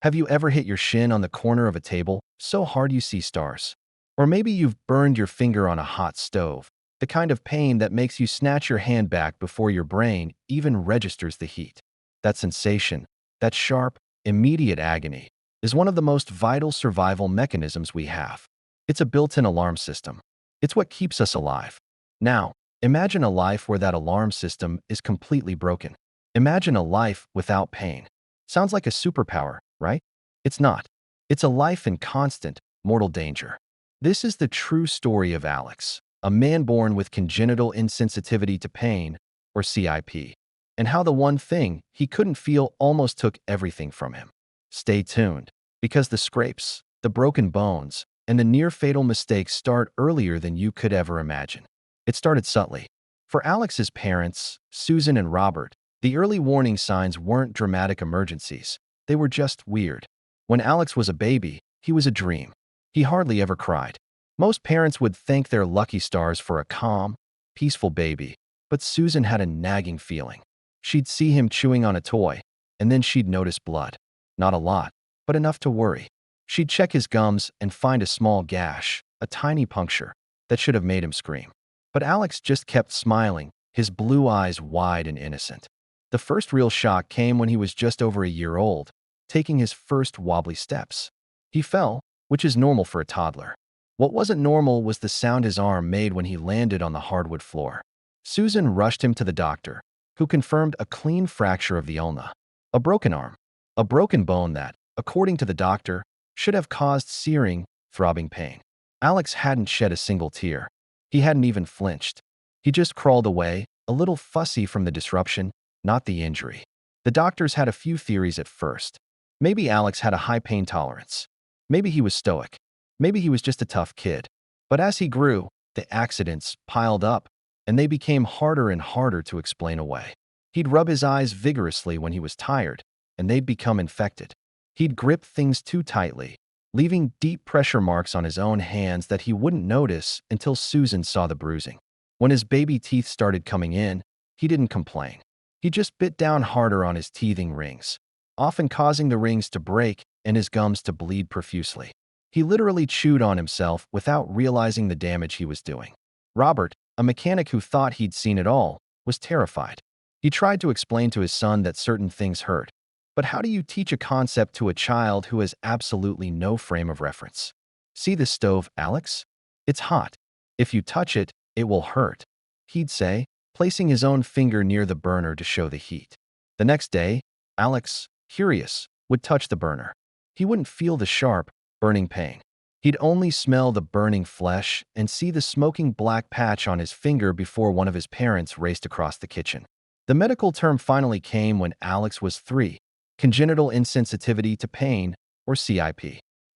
Have you ever hit your shin on the corner of a table so hard you see stars? Or maybe you've burned your finger on a hot stove, the kind of pain that makes you snatch your hand back before your brain even registers the heat. That sensation, that sharp, immediate agony, is one of the most vital survival mechanisms we have. It's a built-in alarm system. It's what keeps us alive. Now, imagine a life where that alarm system is completely broken. Imagine a life without pain. Sounds like a superpower, right? It's not. It's a life in constant, mortal danger. This is the true story of Alex, a man born with congenital insensitivity to pain, or CIP, and how the one thing he couldn't feel almost took everything from him. Stay tuned, because the scrapes, the broken bones, and the near-fatal mistakes start earlier than you could ever imagine. It started subtly. For Alex's parents, Susan and Robert, the early warning signs weren't dramatic emergencies. They were just weird. When Alex was a baby, he was a dream. He hardly ever cried. Most parents would thank their lucky stars for a calm, peaceful baby, but Susan had a nagging feeling. She'd see him chewing on a toy, and then she'd notice blood. Not a lot, but enough to worry. She'd check his gums and find a small gash, a tiny puncture, that should have made him scream. But Alex just kept smiling, his blue eyes wide and innocent. The first real shock came when he was just over a year old, taking his first wobbly steps. He fell, which is normal for a toddler. What wasn't normal was the sound his arm made when he landed on the hardwood floor. Susan rushed him to the doctor, who confirmed a clean fracture of the ulna, a broken arm, a broken bone that, according to the doctor, should have caused searing, throbbing pain. Alex hadn't shed a single tear. He hadn't even flinched. He just crawled away, a little fussy from the disruption, not the injury. The doctors had a few theories at first. Maybe Alex had a high pain tolerance. Maybe he was stoic. Maybe he was just a tough kid. But as he grew, the accidents piled up, and they became harder and harder to explain away. He'd rub his eyes vigorously when he was tired, and they'd become infected. He'd grip things too tightly, leaving deep pressure marks on his own hands that he wouldn't notice until Susan saw the bruising. When his baby teeth started coming in, he didn't complain. He just bit down harder on his teething rings, often causing the rings to break and his gums to bleed profusely. He literally chewed on himself without realizing the damage he was doing. Robert, a mechanic who thought he'd seen it all, was terrified. He tried to explain to his son that certain things hurt. But how do you teach a concept to a child who has absolutely no frame of reference? See this stove, Alex? It's hot. If you touch it, it will hurt, he'd say, placing his own finger near the burner to show the heat. The next day, Alex, curious, would touch the burner. He wouldn't feel the sharp, burning pain. He'd only smell the burning flesh and see the smoking black patch on his finger before one of his parents raced across the kitchen. The medical term finally came when Alex was 3. Congenital insensitivity to pain, or CIP.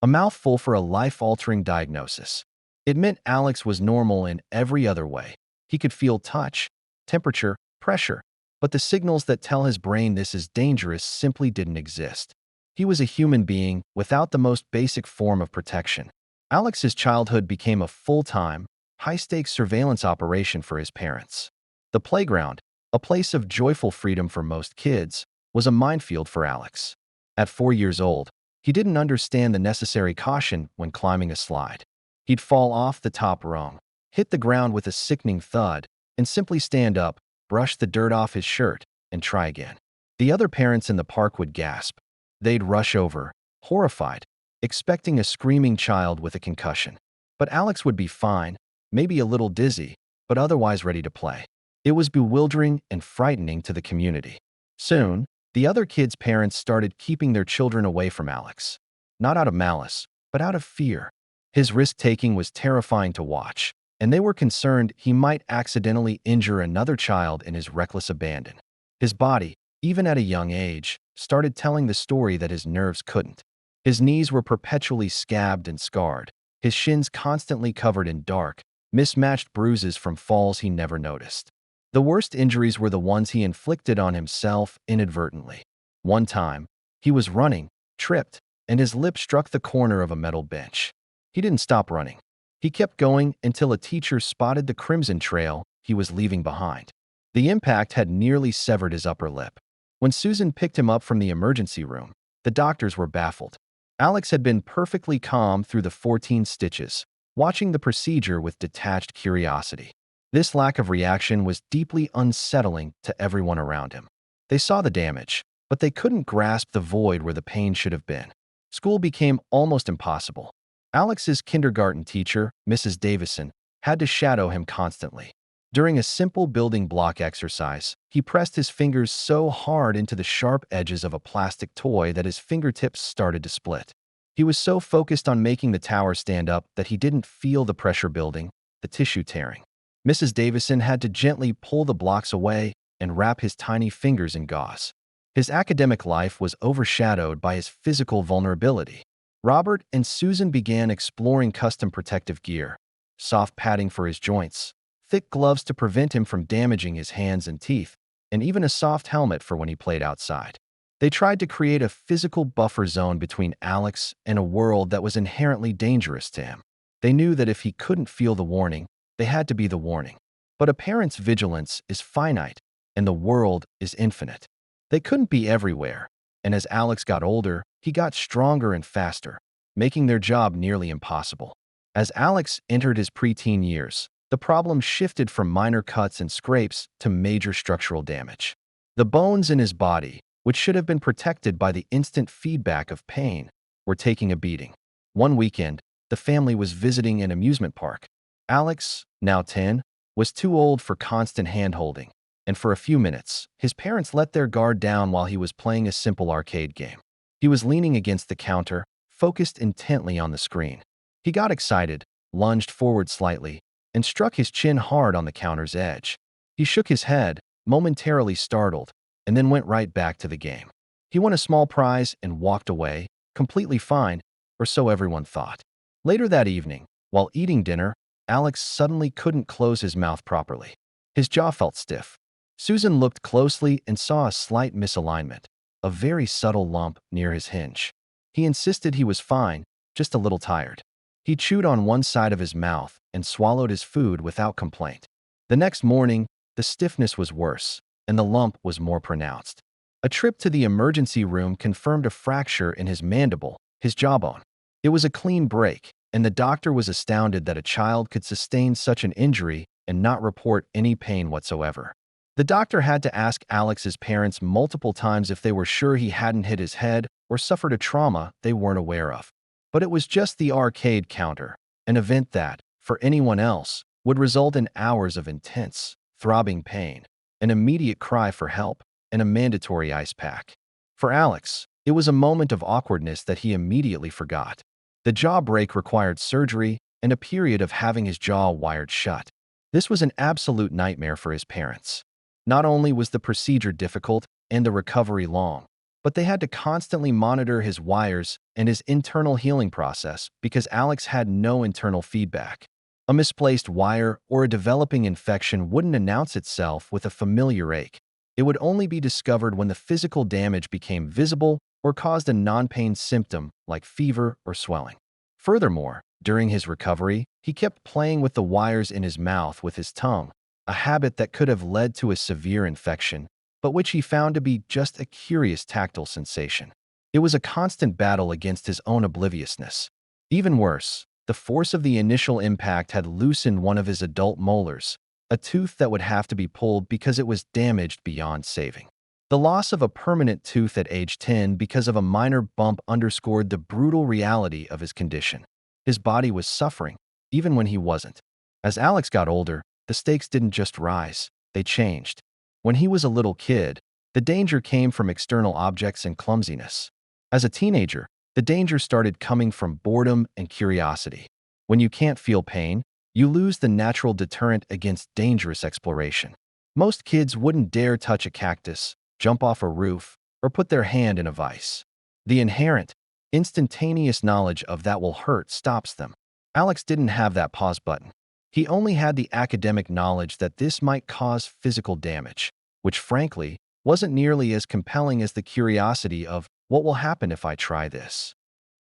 A mouthful for a life-altering diagnosis. It meant Alex was normal in every other way. He could feel touch, temperature, pressure, but the signals that tell his brain this is dangerous simply didn't exist. He was a human being without the most basic form of protection. Alex's childhood became a full-time, high-stakes surveillance operation for his parents. The playground, a place of joyful freedom for most kids, was a minefield for Alex. At 4 years old, he didn't understand the necessary caution when climbing a slide. He'd fall off the top rung, hit the ground with a sickening thud, and simply stand up, brush the dirt off his shirt, and try again. The other parents in the park would gasp. They'd rush over, horrified, expecting a screaming child with a concussion. But Alex would be fine, maybe a little dizzy, but otherwise ready to play. It was bewildering and frightening to the community. Soon, the other kids' parents started keeping their children away from Alex. Not out of malice, but out of fear. His risk-taking was terrifying to watch, and they were concerned he might accidentally injure another child in his reckless abandon. His body, even at a young age, started telling the story that his nerves couldn't. His knees were perpetually scabbed and scarred, his shins constantly covered in dark, mismatched bruises from falls he never noticed. The worst injuries were the ones he inflicted on himself inadvertently. One time, he was running, tripped, and his lip struck the corner of a metal bench. He didn't stop running. He kept going until a teacher spotted the crimson trail he was leaving behind. The impact had nearly severed his upper lip. When Susan picked him up from the emergency room, The doctors were baffled. Alex had been perfectly calm through the 14 stitches, watching the procedure with detached curiosity. This lack of reaction was deeply unsettling to everyone around him. They saw the damage, but they couldn't grasp the void where the pain should have been. School became almost impossible. Alex's kindergarten teacher, Mrs. Davison, had to shadow him constantly. During a simple building block exercise, he pressed his fingers so hard into the sharp edges of a plastic toy that his fingertips started to split. He was so focused on making the tower stand up that he didn't feel the pressure building, the tissue tearing. Mrs. Davison had to gently pull the blocks away and wrap his tiny fingers in gauze. His academic life was overshadowed by his physical vulnerability. Robert and Susan began exploring custom protective gear, soft padding for his joints, thick gloves to prevent him from damaging his hands and teeth, and even a soft helmet for when he played outside. They tried to create a physical buffer zone between Alex and a world that was inherently dangerous to him. They knew that if he couldn't feel the warning, they had to be the warning. But a parent's vigilance is finite, and the world is infinite. They couldn't be everywhere, and as Alex got older, he got stronger and faster, making their job nearly impossible. As Alex entered his preteen years, the problem shifted from minor cuts and scrapes to major structural damage. The bones in his body, which should have been protected by the instant feedback of pain, were taking a beating. One weekend, the family was visiting an amusement park. Alex, now 10, was too old for constant hand-holding, and for a few minutes, his parents let their guard down while he was playing a simple arcade game. He was leaning against the counter, focused intently on the screen. He got excited, lunged forward slightly, and struck his chin hard on the counter's edge. He shook his head, momentarily startled, and then went right back to the game. He won a small prize and walked away, completely fine, or so everyone thought. Later that evening, while eating dinner, Alex suddenly couldn't close his mouth properly. His jaw felt stiff. Susan looked closely and saw a slight misalignment, a very subtle lump near his hinge. He insisted he was fine, just a little tired. He chewed on one side of his mouth and swallowed his food without complaint. The next morning, the stiffness was worse, and the lump was more pronounced. A trip to the emergency room confirmed a fracture in his mandible, his jawbone. It was a clean break, and the doctor was astounded that a child could sustain such an injury and not report any pain whatsoever. The doctor had to ask Alex's parents multiple times if they were sure he hadn't hit his head or suffered a trauma they weren't aware of. But it was just the arcade counter, an event that, for anyone else, would result in hours of intense, throbbing pain, an immediate cry for help, and a mandatory ice pack. For Alex, it was a moment of awkwardness that he immediately forgot. The jaw break required surgery and a period of having his jaw wired shut. This was an absolute nightmare for his parents. Not only was the procedure difficult and the recovery long, but they had to constantly monitor his wires and his internal healing process because Alex had no internal feedback. A misplaced wire or a developing infection wouldn't announce itself with a familiar ache. It would only be discovered when the physical damage became visible or caused a non-pain symptom like fever or swelling. Furthermore, during his recovery, he kept playing with the wires in his mouth with his tongue, a habit that could have led to a severe infection, but which he found to be just a curious tactile sensation. It was a constant battle against his own obliviousness. Even worse, the force of the initial impact had loosened one of his adult molars, a tooth that would have to be pulled because it was damaged beyond saving. The loss of a permanent tooth at age 10 because of a minor bump underscored the brutal reality of his condition. His body was suffering, even when he wasn't. As Alex got older, the stakes didn't just rise, they changed. When he was a little kid, the danger came from external objects and clumsiness. As a teenager, the danger started coming from boredom and curiosity. When you can't feel pain, you lose the natural deterrent against dangerous exploration. Most kids wouldn't dare touch a cactus, jump off a roof, or put their hand in a vise. The inherent, instantaneous knowledge of that will hurt stops them. Alex didn't have that pause button. He only had the academic knowledge that this might cause physical damage, which frankly wasn't nearly as compelling as the curiosity of what will happen if I try this.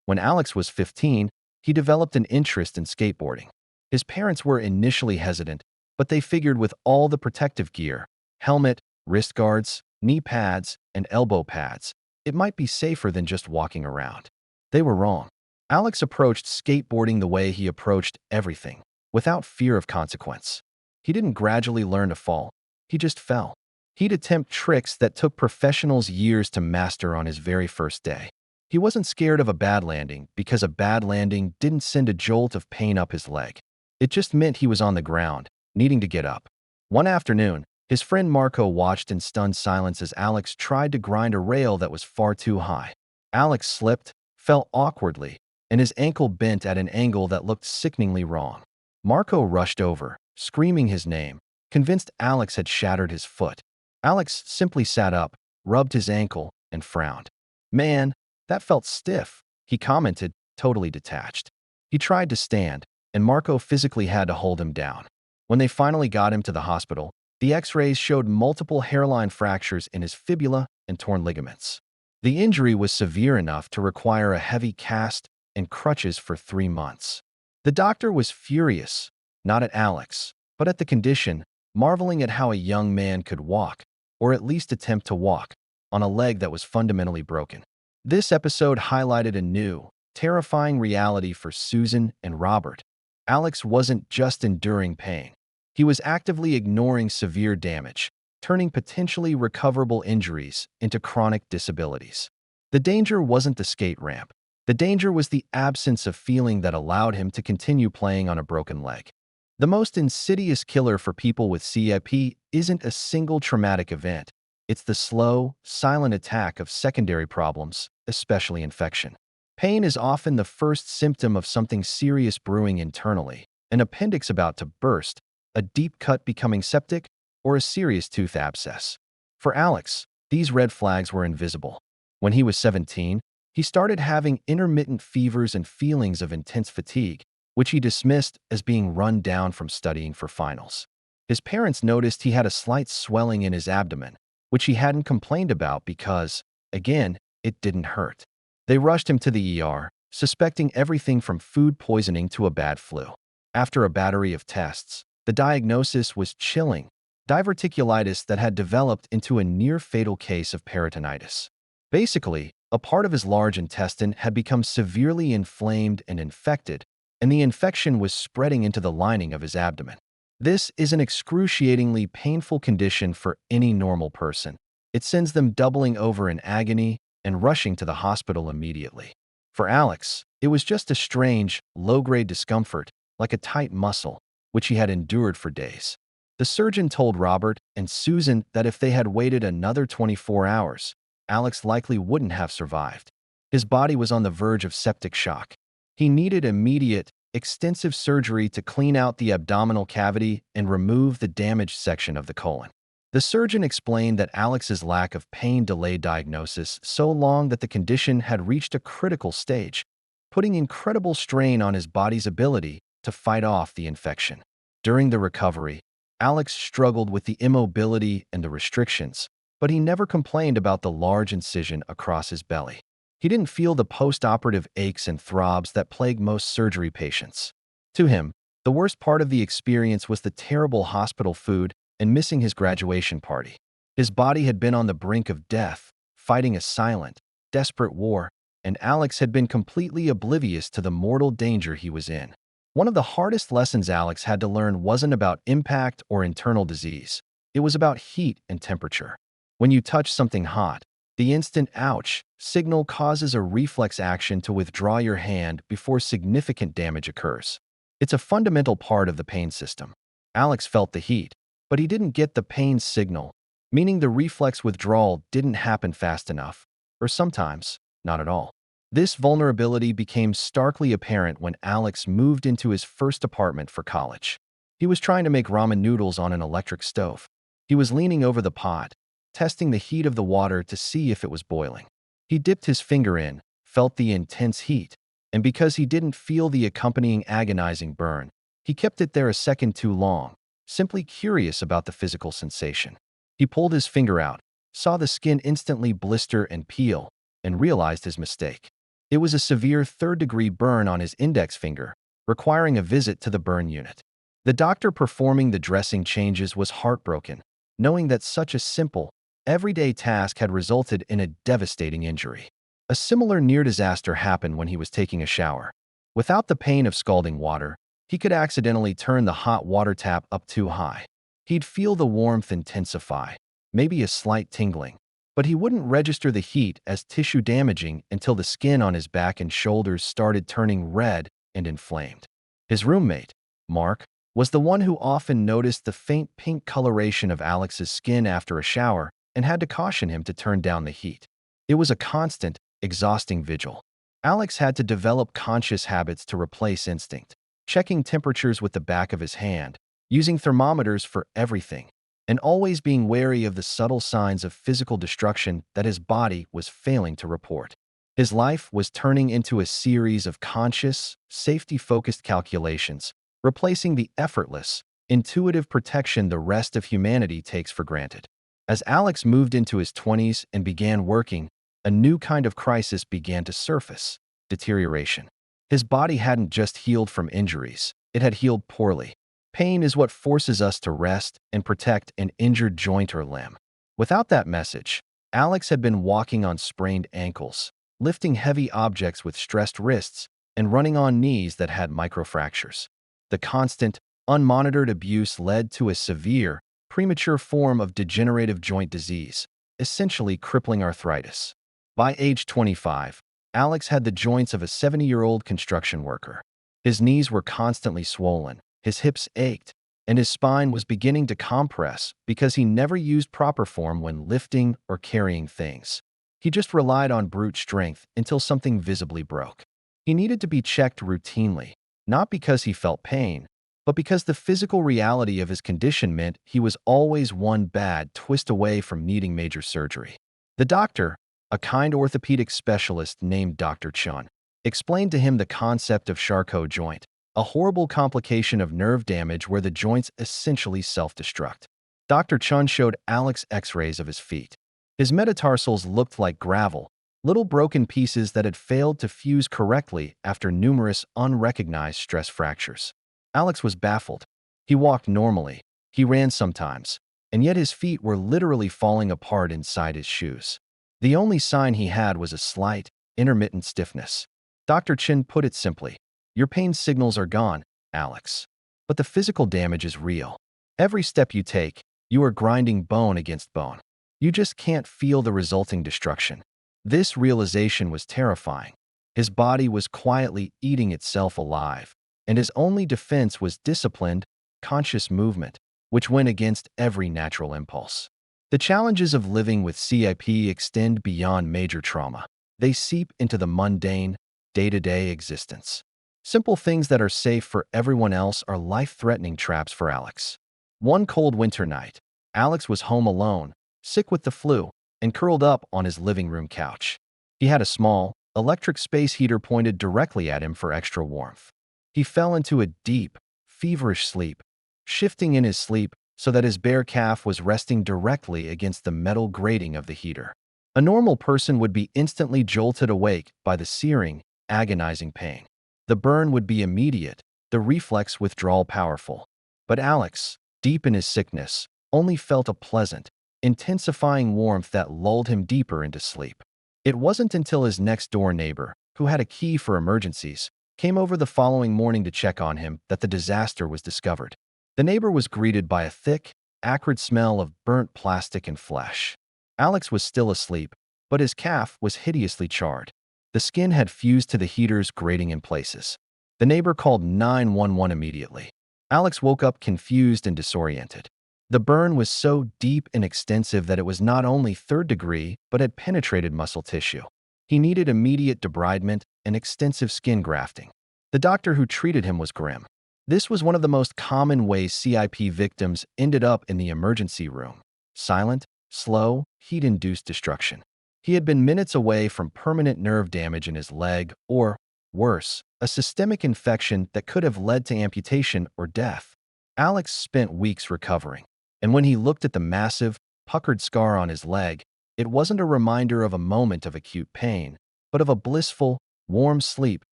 When Alex was 15, he developed an interest in skateboarding. His parents were initially hesitant, but they figured with all the protective gear, helmet, wrist guards, knee pads, and elbow pads, it might be safer than just walking around. They were wrong. Alex approached skateboarding the way he approached everything, without fear of consequence. He didn't gradually learn to fall. He just fell. He'd attempt tricks that took professionals years to master on his very first day. He wasn't scared of a bad landing because a bad landing didn't send a jolt of pain up his leg. It just meant he was on the ground, needing to get up. One afternoon, his friend Marco watched in stunned silence as Alex tried to grind a rail that was far too high. Alex slipped, fell awkwardly, and his ankle bent at an angle that looked sickeningly wrong. Marco rushed over, screaming his name, convinced Alex had shattered his foot. Alex simply sat up, rubbed his ankle, and frowned. "Man, that felt stiff," he commented, totally detached. He tried to stand, and Marco physically had to hold him down. When they finally got him to the hospital, the X-rays showed multiple hairline fractures in his fibula and torn ligaments. The injury was severe enough to require a heavy cast and crutches for 3 months. The doctor was furious, not at Alex, but at the condition, marveling at how a young man could walk, or at least attempt to walk, on a leg that was fundamentally broken. This episode highlighted a new, terrifying reality for Susan and Robert. Alex wasn't just enduring pain. He was actively ignoring severe damage, turning potentially recoverable injuries into chronic disabilities. The danger wasn't the skate ramp. The danger was the absence of feeling that allowed him to continue playing on a broken leg. The most insidious killer for people with CIP isn't a single traumatic event. It's the slow, silent attack of secondary problems, especially infection. Pain is often the first symptom of something serious brewing internally, an appendix about to burst, a deep cut becoming septic, or a serious tooth abscess. For Alex, these red flags were invisible. When he was 17, he started having intermittent fevers and feelings of intense fatigue, which he dismissed as being run down from studying for finals. His parents noticed he had a slight swelling in his abdomen, which he hadn't complained about because, again, it didn't hurt. They rushed him to the ER, suspecting everything from food poisoning to a bad flu. After a battery of tests, the diagnosis was chilling: diverticulitis that had developed into a near-fatal case of peritonitis. Basically, a part of his large intestine had become severely inflamed and infected, and the infection was spreading into the lining of his abdomen. This is an excruciatingly painful condition for any normal person. It sends them doubling over in agony and rushing to the hospital immediately. For Alex, it was just a strange, low-grade discomfort, like a tight muscle, which he had endured for days. The surgeon told Robert and Susan that if they had waited another 24 hours, Alex likely wouldn't have survived. His body was on the verge of septic shock. He needed immediate, extensive surgery to clean out the abdominal cavity and remove the damaged section of the colon. The surgeon explained that Alex's lack of pain delayed diagnosis so long that the condition had reached a critical stage, putting incredible strain on his body's ability to fight off the infection. During the recovery, Alex struggled with the immobility and the restrictions, but he never complained about the large incision across his belly. He didn't feel the post-operative aches and throbs that plague most surgery patients. To him, the worst part of the experience was the terrible hospital food and missing his graduation party. His body had been on the brink of death, fighting a silent, desperate war, and Alex had been completely oblivious to the mortal danger he was in. One of the hardest lessons Alex had to learn wasn't about impact or internal disease. It was about heat and temperature. When you touch something hot, the instant "ouch" signal causes a reflex action to withdraw your hand before significant damage occurs. It's a fundamental part of the pain system. Alex felt the heat, but he didn't get the pain signal, meaning the reflex withdrawal didn't happen fast enough, or sometimes, not at all. This vulnerability became starkly apparent when Alex moved into his first apartment for college. He was trying to make ramen noodles on an electric stove. He was leaning over the pot, testing the heat of the water to see if it was boiling. He dipped his finger in, felt the intense heat, and because he didn't feel the accompanying agonizing burn, he kept it there a second too long, simply curious about the physical sensation. He pulled his finger out, saw the skin instantly blister and peel, and realized his mistake. It was a severe third-degree burn on his index finger, requiring a visit to the burn unit. The doctor performing the dressing changes was heartbroken, knowing that such a simple, everyday task had resulted in a devastating injury. A similar near disaster happened when he was taking a shower. Without the pain of scalding water, he could accidentally turn the hot water tap up too high. He'd feel the warmth intensify, maybe a slight tingling, but he wouldn't register the heat as tissue damaging until the skin on his back and shoulders started turning red and inflamed. His roommate, Mark, was the one who often noticed the faint pink coloration of Alex's skin after a shower and had to caution him to turn down the heat. It was a constant, exhausting vigil. Alex had to develop conscious habits to replace instinct, checking temperatures with the back of his hand, using thermometers for everything, and always being wary of the subtle signs of physical destruction that his body was failing to report. His life was turning into a series of conscious, safety-focused calculations, replacing the effortless, intuitive protection the rest of humanity takes for granted. As Alex moved into his 20s and began working, a new kind of crisis began to surface: deterioration. His body hadn't just healed from injuries, it had healed poorly. Pain is what forces us to rest and protect an injured joint or limb. Without that message, Alex had been walking on sprained ankles, lifting heavy objects with stressed wrists, and running on knees that had microfractures. The constant, unmonitored abuse led to a severe, premature form of degenerative joint disease, essentially crippling arthritis. By age 25, Alex had the joints of a 70-year-old construction worker. His knees were constantly swollen, his hips ached, and his spine was beginning to compress because he never used proper form when lifting or carrying things. He just relied on brute strength until something visibly broke. He needed to be checked routinely, not because he felt pain, but because the physical reality of his condition meant he was always one bad twist away from needing major surgery. The doctor, a kind orthopedic specialist named Dr. Chun, explained to him the concept of Charcot joint, a horrible complication of nerve damage where the joints essentially self-destruct. Dr. Chun showed Alex x-rays of his feet. His metatarsals looked like gravel, little broken pieces that had failed to fuse correctly after numerous unrecognized stress fractures. Alex was baffled. He walked normally, he ran sometimes, and yet his feet were literally falling apart inside his shoes. The only sign he had was a slight, intermittent stiffness. Dr. Chin put it simply: "Your pain signals are gone, Alex. But the physical damage is real. Every step you take, you are grinding bone against bone. You just can't feel the resulting destruction." This realization was terrifying. His body was quietly eating itself alive, and his only defense was disciplined, conscious movement, which went against every natural impulse. The challenges of living with CIP extend beyond major trauma. They seep into the mundane, day-to-day existence. Simple things that are safe for everyone else are life-threatening traps for Alex. One cold winter night, Alex was home alone, sick with the flu, and curled up on his living room couch. He had a small, electric space heater pointed directly at him for extra warmth. He fell into a deep, feverish sleep, shifting in his sleep so that his bare calf was resting directly against the metal grating of the heater. A normal person would be instantly jolted awake by the searing, agonizing pain. The burn would be immediate, the reflex withdrawal powerful. But Alex, deep in his sickness, only felt a pleasant, intensifying warmth that lulled him deeper into sleep. It wasn't until his next-door neighbor, who had a key for emergencies, came over the following morning to check on him that the disaster was discovered. The neighbor was greeted by a thick, acrid smell of burnt plastic and flesh. Alex was still asleep, but his calf was hideously charred. The skin had fused to the heater's grating in places. The neighbor called 911 immediately. Alex woke up confused and disoriented. The burn was so deep and extensive that it was not only third degree, but had penetrated muscle tissue. He needed immediate debridement and extensive skin grafting. The doctor who treated him was grim. This was one of the most common ways CIP victims ended up in the emergency room: silent, slow, heat-induced destruction. He had been minutes away from permanent nerve damage in his leg or, worse, a systemic infection that could have led to amputation or death. Alex spent weeks recovering, and when he looked at the massive, puckered scar on his leg, it wasn't a reminder of a moment of acute pain, but of a blissful, warm sleep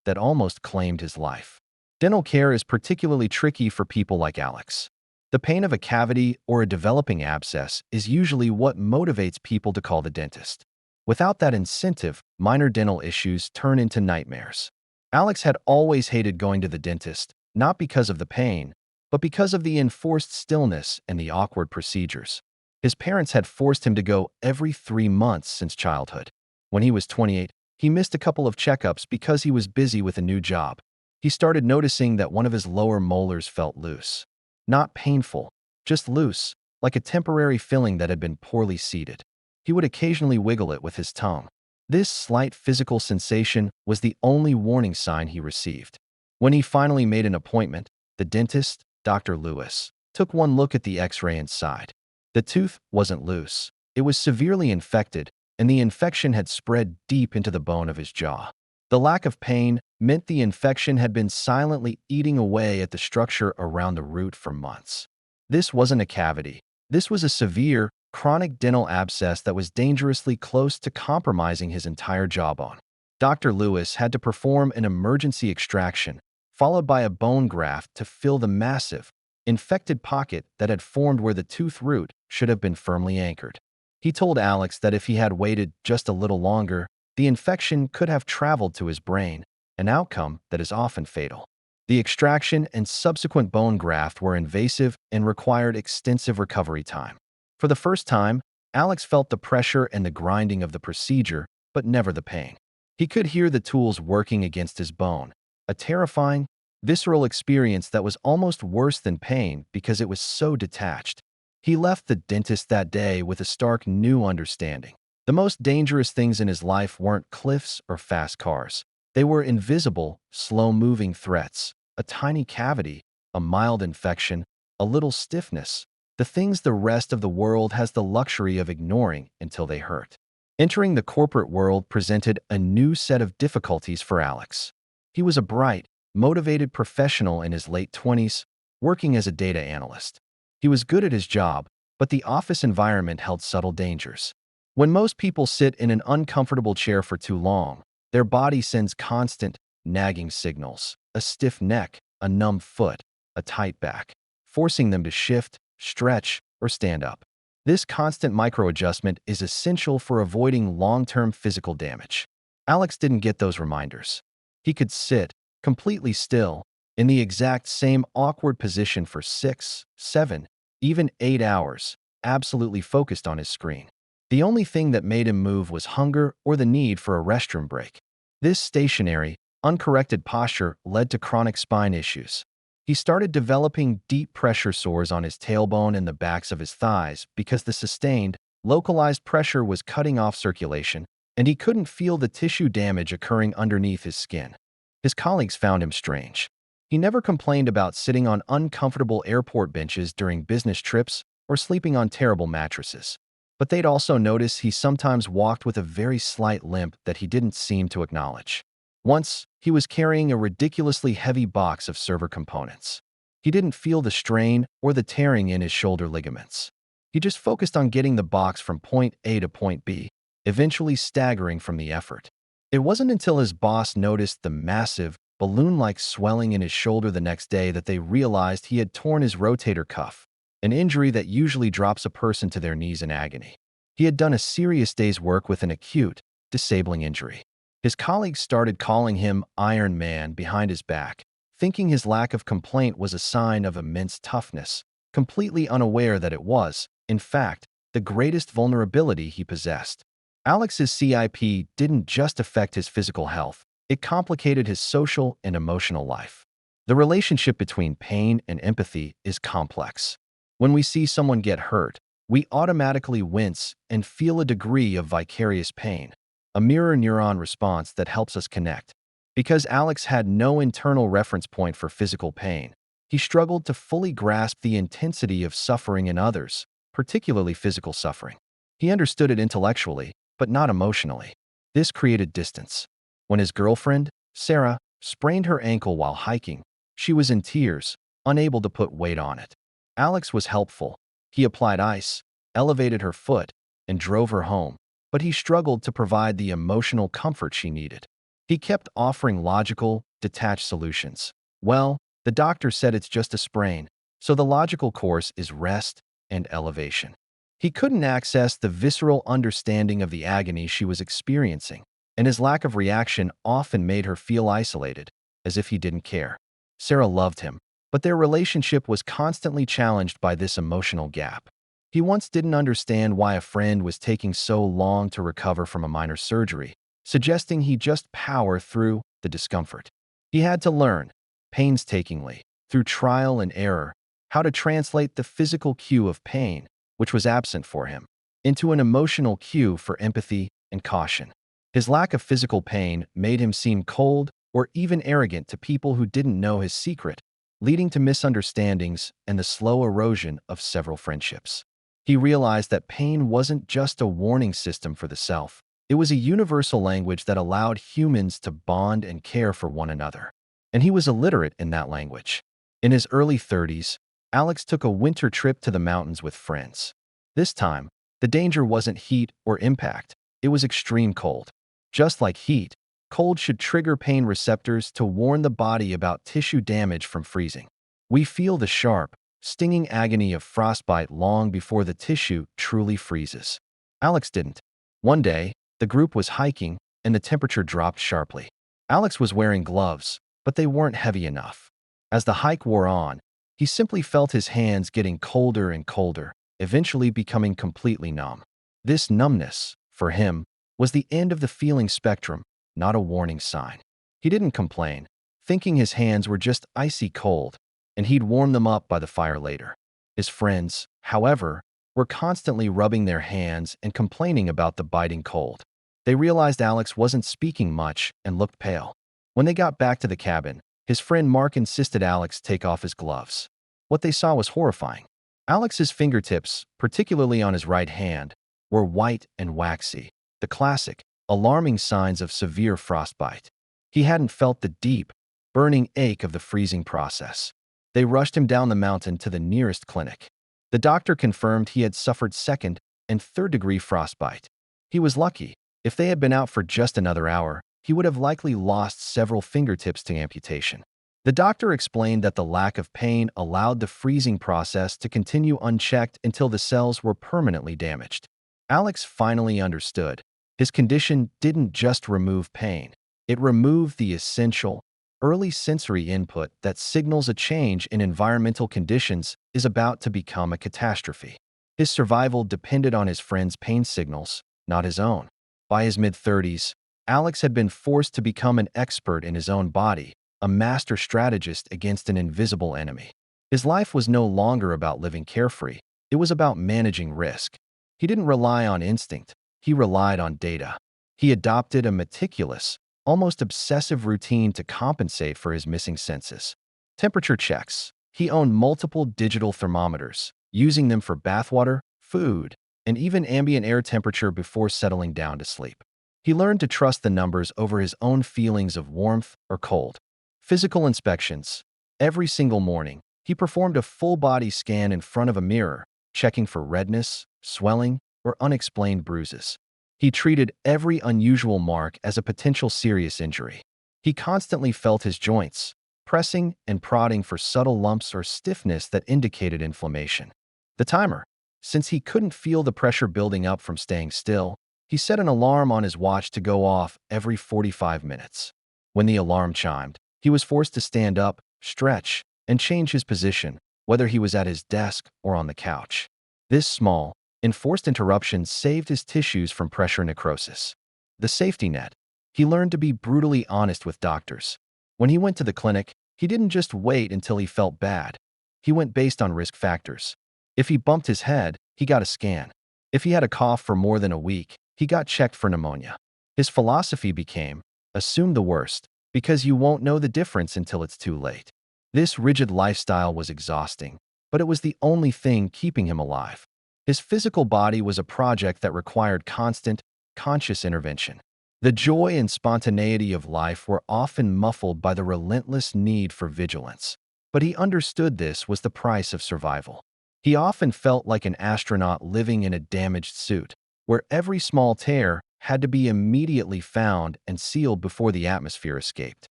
that almost claimed his life. Dental care is particularly tricky for people like Alex. The pain of a cavity or a developing abscess is usually what motivates people to call the dentist. Without that incentive, minor dental issues turn into nightmares. Alex had always hated going to the dentist, not because of the pain, but because of the enforced stillness and the awkward procedures. His parents had forced him to go every 3 months since childhood. When he was 28, he missed a couple of checkups because he was busy with a new job. He started noticing that one of his lower molars felt loose. Not painful, just loose, like a temporary filling that had been poorly seated. He would occasionally wiggle it with his tongue. This slight physical sensation was the only warning sign he received. When he finally made an appointment, the dentist, Dr. Lewis, took one look at the x-ray inside. The tooth wasn't loose. It was severely infected, and the infection had spread deep into the bone of his jaw. The lack of pain meant the infection had been silently eating away at the structure around the root for months. This wasn't a cavity. This was a severe, chronic dental abscess that was dangerously close to compromising his entire jawbone. Dr. Lewis had to perform an emergency extraction, followed by a bone graft to fill the massive, infected pocket that had formed where the tooth root should have been firmly anchored. He told Alex that if he had waited just a little longer, the infection could have traveled to his brain, an outcome that is often fatal. The extraction and subsequent bone graft were invasive and required extensive recovery time. For the first time, Alex felt the pressure and the grinding of the procedure, but never the pain. He could hear the tools working against his bone, a terrifying, visceral experience that was almost worse than pain because it was so detached. He left the dentist that day with a stark new understanding. The most dangerous things in his life weren't cliffs or fast cars. They were invisible, slow-moving threats, a tiny cavity, a mild infection, a little stiffness, the things the rest of the world has the luxury of ignoring until they hurt. Entering the corporate world presented a new set of difficulties for Alex. He was a bright, motivated professional in his late 20s, working as a data analyst. He was good at his job, but the office environment held subtle dangers. When most people sit in an uncomfortable chair for too long, their body sends constant, nagging signals: a stiff neck, a numb foot, a tight back, forcing them to shift, stretch, or stand up. This constant microadjustment is essential for avoiding long-term physical damage. Alex didn't get those reminders. He could sit, completely still, in the exact same awkward position for 6, 7, even 8 hours, absolutely focused on his screen. The only thing that made him move was hunger or the need for a restroom break. This stationary, uncorrected posture led to chronic spine issues. He started developing deep pressure sores on his tailbone and the backs of his thighs because the sustained, localized pressure was cutting off circulation, and he couldn't feel the tissue damage occurring underneath his skin. His colleagues found him strange. He never complained about sitting on uncomfortable airport benches during business trips or sleeping on terrible mattresses. But they'd also notice he sometimes walked with a very slight limp that he didn't seem to acknowledge. Once, he was carrying a ridiculously heavy box of server components. He didn't feel the strain or the tearing in his shoulder ligaments. He just focused on getting the box from point A to point B, eventually staggering from the effort. It wasn't until his boss noticed the massive, balloon-like swelling in his shoulder the next day that they realized he had torn his rotator cuff, an injury that usually drops a person to their knees in agony. He had done a serious day's work with an acute, disabling injury. His colleagues started calling him Iron Man behind his back, thinking his lack of complaint was a sign of immense toughness, completely unaware that it was, in fact, the greatest vulnerability he possessed. Alex's CIP didn't just affect his physical health, it complicated his social and emotional life. The relationship between pain and empathy is complex. When we see someone get hurt, we automatically wince and feel a degree of vicarious pain, a mirror neuron response that helps us connect. Because Alex had no internal reference point for physical pain, he struggled to fully grasp the intensity of suffering in others, particularly physical suffering. He understood it intellectually, but not emotionally. This created distance. When his girlfriend, Sarah, sprained her ankle while hiking, she was in tears, unable to put weight on it. Alex was helpful. He applied ice, elevated her foot, and drove her home, but he struggled to provide the emotional comfort she needed. He kept offering logical, detached solutions. Well, the doctor said it's just a sprain. So the logical course is rest and elevation. He couldn't access the visceral understanding of the agony she was experiencing, and his lack of reaction often made her feel isolated, as if he didn't care. Sarah loved him, but their relationship was constantly challenged by this emotional gap. He once didn't understand why a friend was taking so long to recover from a minor surgery, suggesting he just power through the discomfort. He had to learn, painstakingly, through trial and error, how to translate the physical cue of pain, which was absent for him, into an emotional cue for empathy and caution. His lack of physical pain made him seem cold or even arrogant to people who didn't know his secret, leading to misunderstandings and the slow erosion of several friendships. He realized that pain wasn't just a warning system for the self. It was a universal language that allowed humans to bond and care for one another. And he was illiterate in that language. In his early 30s, Alex took a winter trip to the mountains with friends. This time, the danger wasn't heat or impact. It was extreme cold. Just like heat, cold should trigger pain receptors to warn the body about tissue damage from freezing. We feel the sharp, stinging agony of frostbite long before the tissue truly freezes. Alex didn't. One day, the group was hiking, and the temperature dropped sharply. Alex was wearing gloves, but they weren't heavy enough. As the hike wore on, he simply felt his hands getting colder and colder, eventually becoming completely numb. This numbness, for him, was the end of the feeling spectrum, not a warning sign. He didn't complain, thinking his hands were just icy cold, and he'd warm them up by the fire later. His friends, however, were constantly rubbing their hands and complaining about the biting cold. They realized Alex wasn't speaking much and looked pale. When they got back to the cabin, his friend Mark insisted Alex take off his gloves. What they saw was horrifying. Alex's fingertips, particularly on his right hand, were white and waxy, the classic, alarming signs of severe frostbite. He hadn't felt the deep, burning ache of the freezing process. They rushed him down the mountain to the nearest clinic. The doctor confirmed he had suffered second and third-degree frostbite. He was lucky. If they had been out for just another hour, he would have likely lost several fingertips to amputation. The doctor explained that the lack of pain allowed the freezing process to continue unchecked until the cells were permanently damaged. Alex finally understood. His condition didn't just remove pain. It removed the essential, early sensory input that signals a change in environmental conditions is about to become a catastrophe. His survival depended on his friend's pain signals, not his own. By his mid-30s, Alex had been forced to become an expert in his own body, a master strategist against an invisible enemy. His life was no longer about living carefree. It was about managing risk. He didn't rely on instinct. He relied on data. He adopted a meticulous, almost obsessive routine to compensate for his missing senses. Temperature checks. He owned multiple digital thermometers, using them for bathwater, food, and even ambient air temperature before settling down to sleep. He learned to trust the numbers over his own feelings of warmth or cold. Physical inspections. Every single morning, he performed a full-body scan in front of a mirror, checking for redness, swelling, or unexplained bruises. He treated every unusual mark as a potential serious injury. He constantly felt his joints, pressing and prodding for subtle lumps or stiffness that indicated inflammation. The timer. Since he couldn't feel the pressure building up from staying still, he set an alarm on his watch to go off every 45 minutes. When the alarm chimed, he was forced to stand up, stretch, and change his position, whether he was at his desk or on the couch. This small, enforced interruption saved his tissues from pressure necrosis. The safety net. He learned to be brutally honest with doctors. When he went to the clinic, he didn't just wait until he felt bad. He went based on risk factors. If he bumped his head, he got a scan. If he had a cough for more than a week, he got checked for pneumonia. His philosophy became, assume the worst, because you won't know the difference until it's too late. This rigid lifestyle was exhausting, but it was the only thing keeping him alive. His physical body was a project that required constant, conscious intervention. The joy and spontaneity of life were often muffled by the relentless need for vigilance. But he understood this was the price of survival. He often felt like an astronaut living in a damaged suit, where every small tear had to be immediately found and sealed before the atmosphere escaped.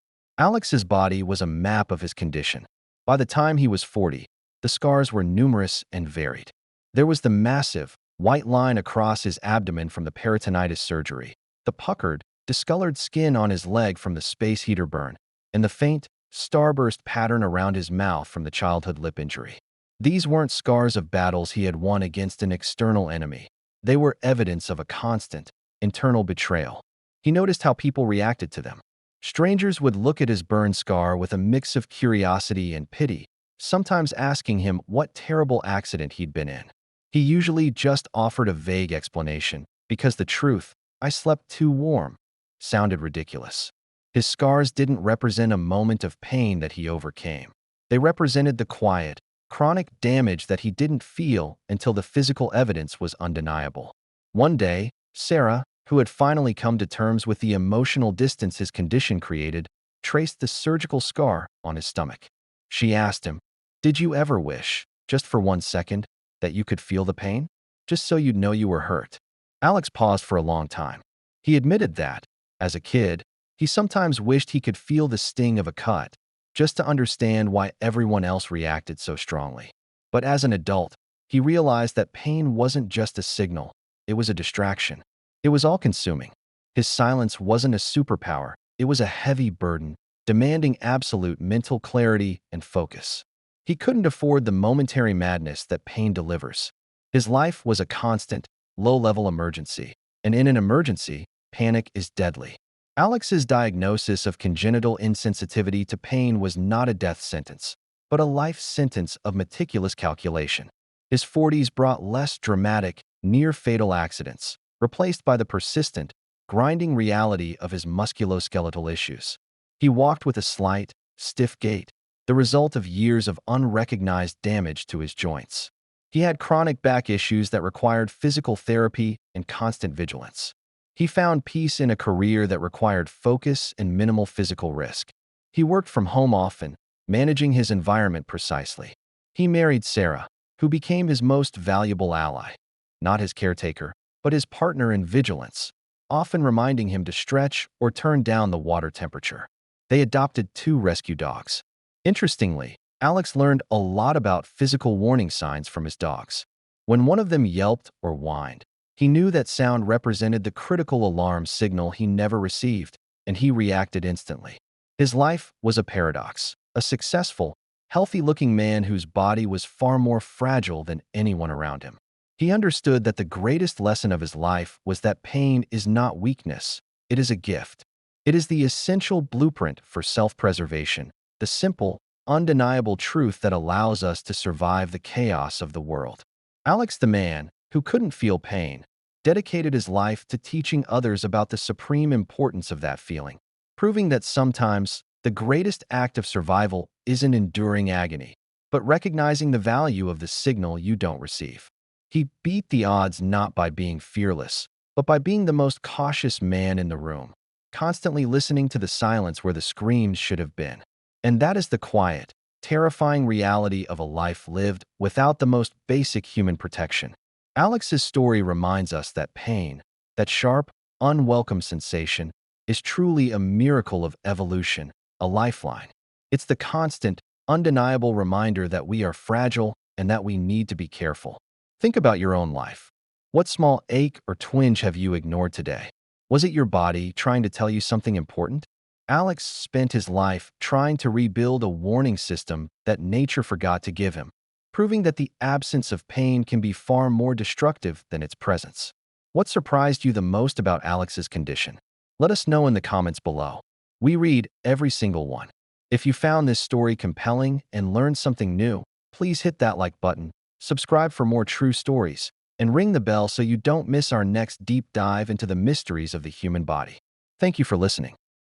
Alex's body was a map of his condition. By the time he was 40, The scars were numerous and varied. There was the massive, white line across his abdomen from the peritonitis surgery, the puckered, discolored skin on his leg from the space heater burn, and the faint, starburst pattern around his mouth from the childhood lip injury. These weren't scars of battles he had won against an external enemy. They were evidence of a constant, internal betrayal. He noticed how people reacted to them. Strangers would look at his burn scar with a mix of curiosity and pity, sometimes asking him what terrible accident he'd been in. He usually just offered a vague explanation, because the truth, "I slept too warm," sounded ridiculous. His scars didn't represent a moment of pain that he overcame. They represented the quiet, chronic damage that he didn't feel until the physical evidence was undeniable. One day, Sarah, who had finally come to terms with the emotional distance his condition created, traced the surgical scar on his stomach. She asked him, "Did you ever wish, just for 1 second, that you could feel the pain? Just so you'd know you were hurt?" Alex paused for a long time. He admitted that, as a kid, he sometimes wished he could feel the sting of a cut, just to understand why everyone else reacted so strongly. But as an adult, he realized that pain wasn't just a signal, it was a distraction. It was all-consuming. His silence wasn't a superpower, it was a heavy burden, demanding absolute mental clarity and focus. He couldn't afford the momentary madness that pain delivers. His life was a constant, low-level emergency, and in an emergency, panic is deadly. Alex's diagnosis of congenital insensitivity to pain was not a death sentence, but a life sentence of meticulous calculation. His 40s brought less dramatic, near-fatal accidents, replaced by the persistent, grinding reality of his musculoskeletal issues. He walked with a slight, stiff gait, the result of years of unrecognized damage to his joints. He had chronic back issues that required physical therapy and constant vigilance. He found peace in a career that required focus and minimal physical risk. He worked from home often, managing his environment precisely. He married Sarah, who became his most valuable ally. Not his caretaker, but his partner in vigilance, often reminding him to stretch or turn down the water temperature. They adopted 2 rescue dogs. Interestingly, Alex learned a lot about physical warning signs from his dogs. When one of them yelped or whined, he knew that sound represented the critical alarm signal he never received, and he reacted instantly. His life was a paradox, a successful, healthy-looking man whose body was far more fragile than anyone around him. He understood that the greatest lesson of his life was that pain is not weakness, it is a gift. It is the essential blueprint for self-preservation, the simple, undeniable truth that allows us to survive the chaos of the world. Alex, the man, who couldn't feel pain, dedicated his life to teaching others about the supreme importance of that feeling, proving that sometimes the greatest act of survival isn't enduring agony, but recognizing the value of the signal you don't receive. He beat the odds not by being fearless, but by being the most cautious man in the room, constantly listening to the silence where the screams should have been. And that is the quiet, terrifying reality of a life lived without the most basic human protection. Alex's story reminds us that pain, that sharp, unwelcome sensation, is truly a miracle of evolution, a lifeline. It's the constant, undeniable reminder that we are fragile and that we need to be careful. Think about your own life. What small ache or twinge have you ignored today? Was it your body trying to tell you something important? Alex spent his life trying to rebuild a warning system that nature forgot to give him, proving that the absence of pain can be far more destructive than its presence. What surprised you the most about Alex's condition? Let us know in the comments below. We read every single one. If you found this story compelling and learned something new, please hit that like button, subscribe for more true stories, and ring the bell so you don't miss our next deep dive into the mysteries of the human body. Thank you for listening.